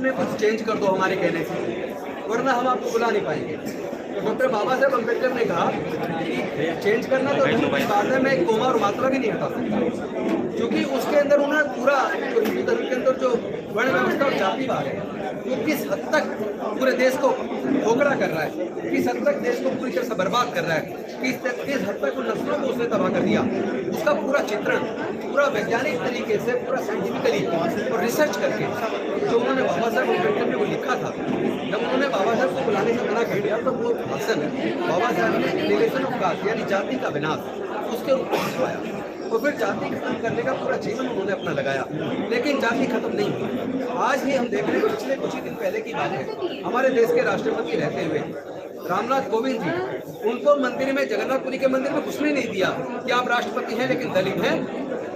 उसमें कुछ चेंज कर दो हमारे कहने से, वरना हम आपको बुला नहीं पाएंगे। तो डॉक्टर बाबा साहेब अम्बेडकर ने कहा कि चेंज करना तो हिंदू की बात है, मैं एक कोमा और मात्रा भी नहीं हटा सकता, क्योंकि उसके अंदर उन्होंने पूरा जो हिंदू धर्म के अंदर जो वर्ण व्यवस्था और जातिवाद है वो किस हद तक पूरे देश को खोखला कर रहा है, किस हद तक देश को पूरी तरह से बर्बाद कर रहा है, किस हद तक उन नस्लों को उसने तबाह कर दिया, उसका पूरा चित्रण पूरा वैज्ञानिक तरीके से पूरा साइंटिफिकली और रिसर्च करके जो उन्होंने बाबा साहेब अम्बेडकर ने वो लिखा था। जब उन्होंने बाबा साहब को बुलाने से मना कर दिया तो वो भाषण बाबा साहब ने एलिगेशन ऑफ कास्ट यानी जाति का विनाश उसके ऊपर लिखवाया, तो फिर जाति खत्म करने का पूरा जीवन उन्होंने अपना लगाया, लेकिन जाति खत्म नहीं हुई। आज ही हम देख रहे हैं, पिछले कुछ ही दिन पहले की बात है, हमारे देश के राष्ट्रपति रहते हुए रामनाथ कोविंद जी, उनको मंदिर में जगन्नाथपुरी के मंदिर में घुसने नहीं दिया कि आप राष्ट्रपति हैं लेकिन दलित हैं,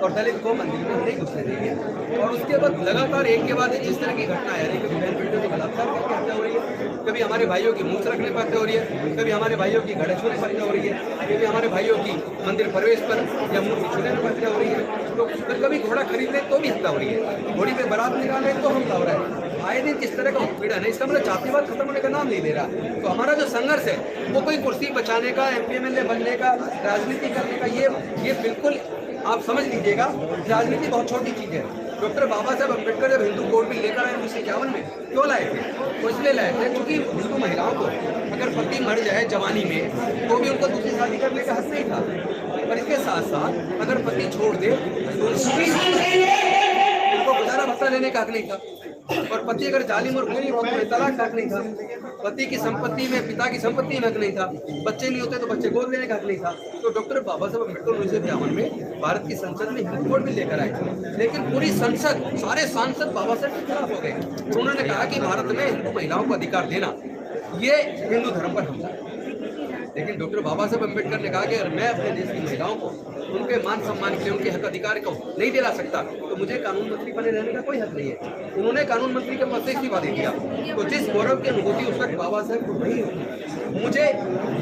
और दलित को मंदिर में नहीं घुसने देंगे। और उसके बाद लगातार एक के बाद जिस तरह की घटना है, कभी बहन बेटियों को बलात्कार करके हत्या हो रही है, कभी हमारे भाइयों की मूछ रखने पर हत्या हो रही है, कभी हमारे भाइयों की घड़े छूने पर हत्या हो रही है, कभी हमारे भाइयों की मंदिर प्रवेश पर या मूर्ति छूने पर हत्या हो रही है, तो फिर कभी घोड़ा खरीद ले तो भी हत्या हो रही है, घोड़ी पे बारात निकाले तो हमला हो रहा है। आए दिन किस तरह का उत्पीड़न है, इसका मतलब जातिवाद खत्म होने का नाम नहीं ले रहा। तो हमारा जो संघर्ष है वो कोई कुर्सी बचाने का, MP MLA बनने का, राजनीति करने का, ये बिल्कुल आप समझ लीजिएगा, राजनीति बहुत छोटी चीज है। डॉक्टर बाबा साहेब अम्बेडकर जब हिंदू कोड बिल लेकर आए 1951 में, क्यों लाए थे? वो इसलिए लाए थे क्योंकि हिंदू महिलाओं को अगर पति मर जाए जवानी में तो भी उनको दूसरी शादी करने का हक नहीं था, और इसके साथ साथ अगर पति छोड़ दे तो उनको गुजारा भत्ता लेने का हक नहीं था, और पति अगर जालिम और खूनी हो तो तलाक का हक नहीं था, पति की संपत्ति में पिता की संपत्ति में हक नहीं था, बच्चे नहीं होते तो बच्चे गोद लेने का हक नहीं था। तो डॉक्टर बाबा साहब अम्बेडकर 1952 में भारत की संसद में हिंदू कोड बिल लेकर आए, लेकिन पूरी संसद, सारे सांसद बाबा साहब के खिलाफ हो गए। उन्होंने कहा कि भारत में हिंदू महिलाओं को अधिकार देना ये हिंदू धर्म पर हमला। लेकिन डॉक्टर बाबा साहब अम्बेडकर ने कहा कि अगर मैं अपने देश की महिलाओं को उनके मान सम्मान के लिए, उनके हक अधिकार को नहीं दिला सकता तो मुझे कानून मंत्री बने रहने का कोई हक नहीं है। उन्होंने कानून मंत्री के पद से इस्तीफा दे दिया। तो जिस गौरव की अनुभूति उस वक्त बाबा साहब को नहीं हुई, मुझे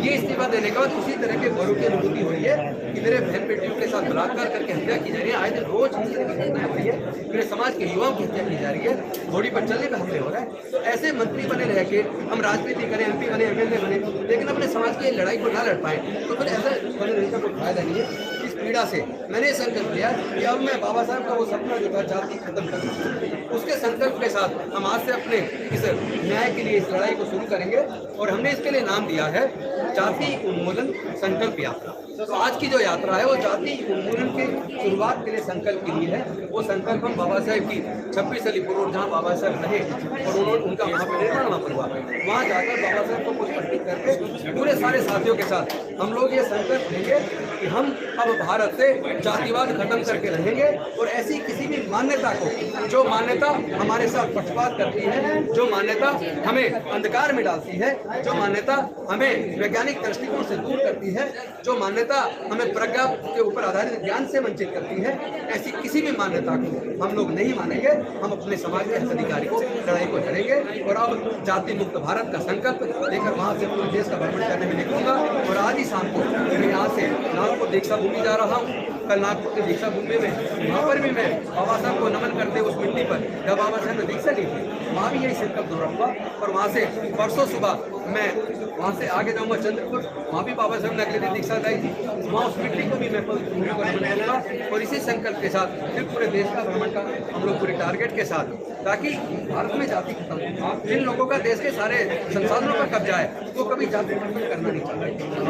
ये इस्तीफा देने के बाद उसी तरह के गौरव की अनुभूति हो रही है कि मेरे बहन बेटियों के साथ बलात्कार करके हत्या की जा रही है, आए दिन रोज इस तरह की घटनाएं हो रही है, मेरे समाज के युवाओं की हत्या की जा रही है, घोड़ी पर चलने का हमले हो रहा है। तो ऐसे मंत्री बने रह के हम राजनीति करें, MP बने, MLA बने, लेकिन अपने समाज की लड़ाई को ना लड़ पाए, तो फिर ऐसा बने रहने का कोई फायदा नहीं है। इस पीड़ा से मैंने संकल्प लिया कि अब मैं बाबा साहब का वो सपना जो था जाति खत्म करना, उसके संकल्प के साथ हम आज से अपने इस न्याय के लिए इस लड़ाई को शुरू करेंगे, और हमने इसके लिए नाम दिया है जाति उन्मूलन संकल्प यात्रा। तो आज की जो यात्रा है वो जाति उन्मूलन की शुरुआत के लिए संकल्प के लिए है। वो संकल्प हम बाबा साहब की 26 अलीपुर रोड जहाँ बाबा साहब रहे और उन्होंने उनका वहाँ पर निर्माण वहाँ पर हुआ, वहाँ जाकर बाबा साहब को कुछ पट्टी करके पूरे सारे साथियों के साथ हम लोग ये संकल्प लेंगे कि हम अब भारत से जातिवाद खत्म करके रहेंगे, और ऐसी किसी भी मान्यता को, जो मान्यता हमारे साथ पक्षपात करती है, जो मान्यता हमें अंधकार में डालती है, जो मान्यता हमें वैज्ञानिक दृष्टिकोण से दूर करती है, जो मान्यता हमें प्रज्ञा के ऊपर आधारित ज्ञान से वंचित करती है, ऐसी किसी भी मान्यता को हम लोग नहीं मानेंगे। हम अपने समाज के हक अधिकारी को लड़ाई को लड़ेंगे, और अब जाति मुक्त भारत का संकल्प लेकर वहाँ से पूरे देश का भ्रमण करने में निकलूंगा। और आज ही शाम को मैं यहाँ से नागपुर दीक्षा भूमि जा रहा हूँ। कल नागपुर की दीक्षा भूमि में वहाँ पर भी मैं बाबा साहब को नमन करते उस मिट्टी पर जब बाबा साहब ने दीक्षा ली थी, वहाँ भी यही संकल्प दोहराऊंगा। और वहाँ से परसों सुबह मैं वहाँ से आगे जाऊँगा चंद्रपुर, वहाँ भी बाबा साहब ने अगले दिन दीक्षा लाई थी, वहाँ उस मिट्टी को भी मैं भूमि को नमन करूँगा। और इसी संकल्प के साथ फिर पूरे देश का भ्रमण का हम लोग पूरे टारगेट के साथ, ताकि भारत में जाति खत्म हो। जिन लोगों का देश के सारे संसाधनों पर कब्जा है वो कभी जाति खत्म करना नहीं चाहते।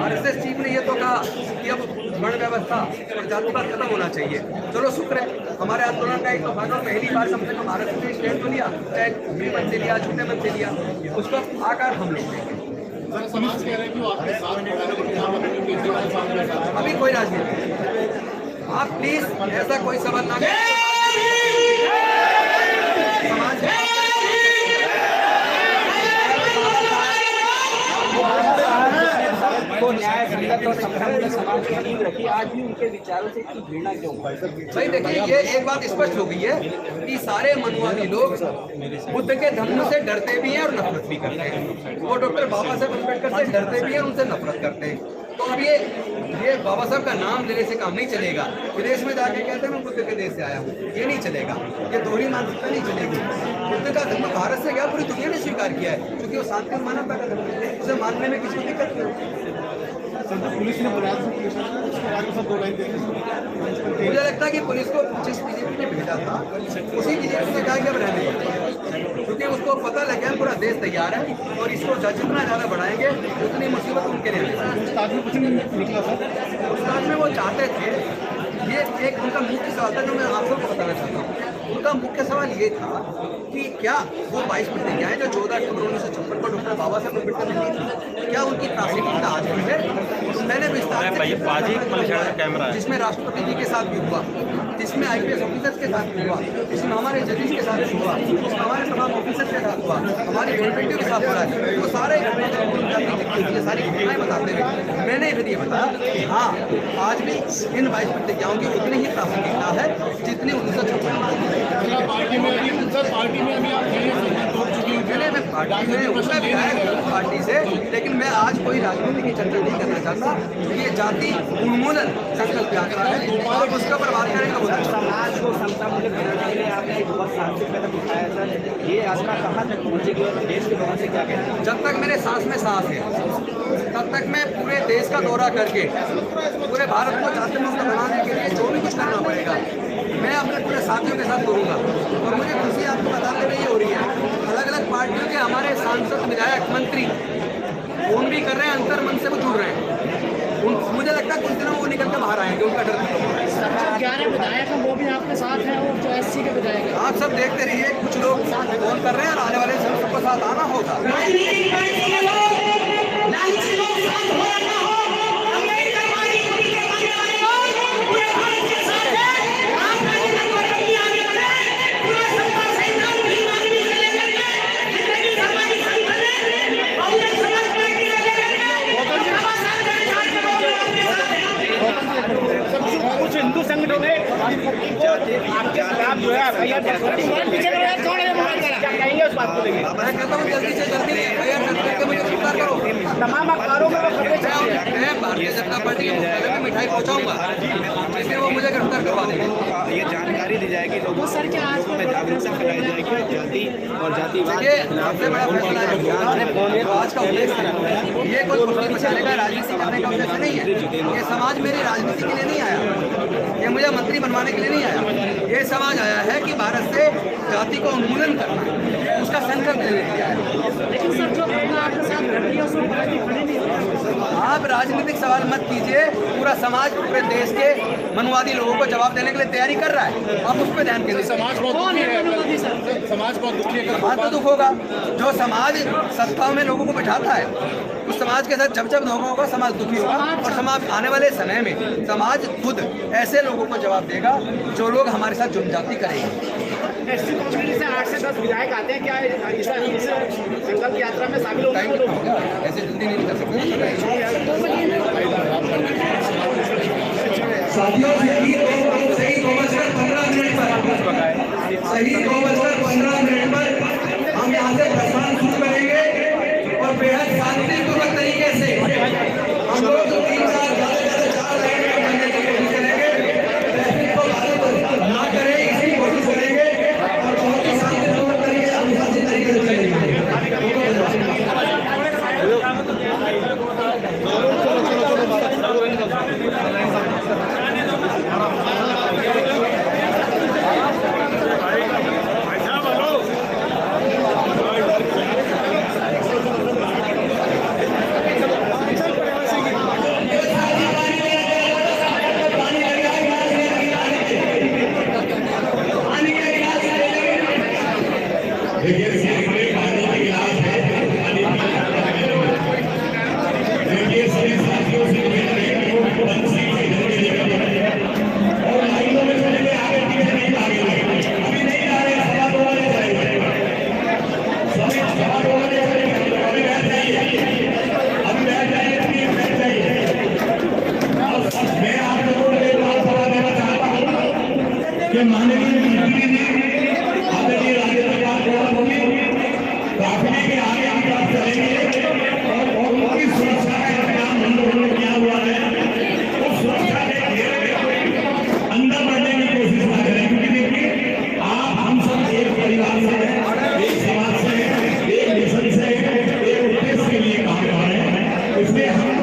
RSS चीफ ने ये तो कहा कि अब वर्ण व्यवस्था और जातिवाद खत्म होना चाहिए। चलो शुक्र है, हमारे आंदोलन का एक तो फायदा, पहली बार कम से कम RSS ने स्टैंड तो लिया, चाहे बड़े मन से लिया, छोटे मन से लिया, उसका आकार हम लोग देंगे। समाज कह रहे हैं कि वो आपके साथ अभी कोई राजनीति नहीं, आप प्लीज ऐसा कोई सवाल ना करें। समाज को न्याय संगत और संप्रदाय समाज की नींव रखी, आज भी उनके विचारों से इतनी घृणा क्यों? भाई देखिए, ये एक बात स्पष्ट हो गई है कि सारे मनुवादी लोग बुद्ध के धम्म से डरते भी हैं और नफरत भी करते हैं। वो डॉक्टर बाबा साहेब अम्बेडकर से डरते भी हैं, उनसे नफरत करते हैं। तो अब ये बाबा साहब का नाम लेने से काम नहीं चलेगा। विदेश में जाके कहते हैं मैं बुद्ध के देश से आया हूँ, ये नहीं चलेगा। ये दोहरी मानसिकता नहीं चलेगी। बुद्ध का धर्म भारत से गया, पूरी दुनिया ने स्वीकार किया है, क्योंकि वो शांति और मानवता का धर्म है। उसे मानने में किसी को दिक्कत नहीं। पुलिस ने बुलाया था, पुलिस ने उसके बारे में सब 2 लाइन देते। मुझे लगता है कि पुलिस को जिस बीजेपी ने भेजा था उसी बीजेपी ने कहा कि अब रहने दो, क्योंकि उसको पता लग गया पूरा देश तैयार है और इसको जितना ज़्यादा बढ़ाएंगे उतनी मुसीबत उनके लिए आदमी कुछ नहीं निकला था। उस रात में वो चाहते थे, ये एक उनका मुख्य सवाल था जो मैं आप सबको बताना चाहता हूँ। उनका मुख्य सवाल ये था कि क्या वो 22 प्रतिज्ञाएं जो 14 अक्टूबर 1956 को डॉक्टर बाबा साहब अम्बेडकर ने दी थी, क्या उनकी प्रासंगिकता आज भी है? मैंने विस्तार से जिसमें राष्ट्रपति जी के साथ भी हुआ, जिसमें IPS ऑफिसर्स के साथ भी हुआ, जिसमें हमारे जजेस के साथ भी हुआ, जिसमें हमारे तमाम ऑफिसर्स के साथ हुआ, हमारी गवर्नमेंट के साथ हो रहा है, वो सारे ये सारी घटनाएं बताते हुए मैंने फिर ये बताया कि हाँ, आज भी इन 22 प्रतिज्ञाओं की उतनी ही प्रासंगिकता है जितनी 1956 पार्टी में अभी सर, पार्टी में अभी आप तोड़ चुकी हैं। मैं पार्टी में उसमें विधायक पार्टी से, लेकिन मैं आज कोई राजनीति की चर्चा नहीं करना चाहता। ये जाति उन्मूलन संकल्प यात्रा है और उसका प्रभाव करेगा बहुत अच्छा। समाज को समता मूल्य बनाने के लिए आपने एक बहुत साहसिक कदम उठाया सर, ये यात्रा कहाँ तक पहुँचेगी और देश के लोगों से क्या कहना है? जब तक मेरे सांस में सांस है तब तक मैं पूरे देश का दौरा करके पूरे भारत को जाति मुक्त बनाने के लिए जो भी कुछ करना पड़ेगा मैं अपने पूरे साथियों के साथ करूँगा। और मुझे खुशी आपको बताते हुए ये हो रही है, अलग अलग पार्टियों के हमारे सांसद, विधायक, मंत्री फोन भी कर रहे हैं, अंतर मन से वो जुड़ रहे हैं। मुझे लगता है कुछ दिनों वो निकल के बाहर आएंगे, उनका डर नहीं। 11 विधायक हैं वो भी आपके साथ हैं और जो SC के विधायक हैं आप सब देखते रहिए, कुछ लोग फोन कर रहे हैं और आने वाले समय सबको साथ आना होगा। कुछ हिंदू संगठनों ने आपके खिलाफ जो है FIR क्या कहेंगे उस बात को लेकर? मैं कहता हूँ जल्दी से जल्दी FIR करके मुझे गिरफ्तार करो। तमाम अखबारों में मैं भारतीय जनता पार्टी के मुख्यालय में मिठाई पहुँचाऊंगा, इसलिए वो मुझे गिरफ्तार करवा देंगे। ये जानकारी दी जाएगी लोगों में, जागरूकता फैलाई जाएगी जाति और जातिवाद। ये सबसे बड़ा फैसला है आज का उद्देश्य, ये कोई कुर्सी बचाने का, राजनीति करने का उद्देश्य नहीं है। ये समाज मेरी राजनीति के लिए नहीं आया, ये मुझे मंत्री बनवाने के लिए नहीं आया। ये समाज आया है कि भारत से जाति को उन्मूलन करना, उसका संकल्प लेने के लिए आया। लेकिन सर जो घटना आपके साथ घटी है उसमें खड़ी नहीं है। आप राजनीतिक सवाल मत कीजिए, पूरा समाज पूरे देश के मनुवादी लोगों को जवाब देने के लिए तैयारी कर रहा है, आप उस पर ध्यान केंद्रित। समाज बहुत दुखी है, समाज बहुत दुखी है। समाज तो दुख होगा, जो समाज सत्ता में लोगों को बैठाता है उस समाज के साथ जब धोखा होगा समाज दुखी होगा। और समाज आने वाले समय में समाज खुद ऐसे लोगों को जवाब देगा जो लोग हमारे साथ जुर्म जाति करेंगे। SC कम्युनिटी से 8 से 10 विधायक आते हैं, क्या इस संकल्प यात्रा में शामिल होंगे? ऐसे जल्दी नहीं कर सकते। साथियों सही 2:15 मिनट पर हम यहाँ से प्रस्थान शुरू करेंगे और बेहद शांतिपूर्वक तरीके से हम लोग 3 4 लाइन में बनने की कोशिश करेंगे। ट्रैफिक को बाधित ना करें इसकी कोशिश करेंगे और बहुत ही शांतिपूर्वक तरीके अनुशासित तरीके से चलेंगे। माननीय मुख्यमंत्री जी आदरणीय राजेंद्र प्रसाद गौड़ में हम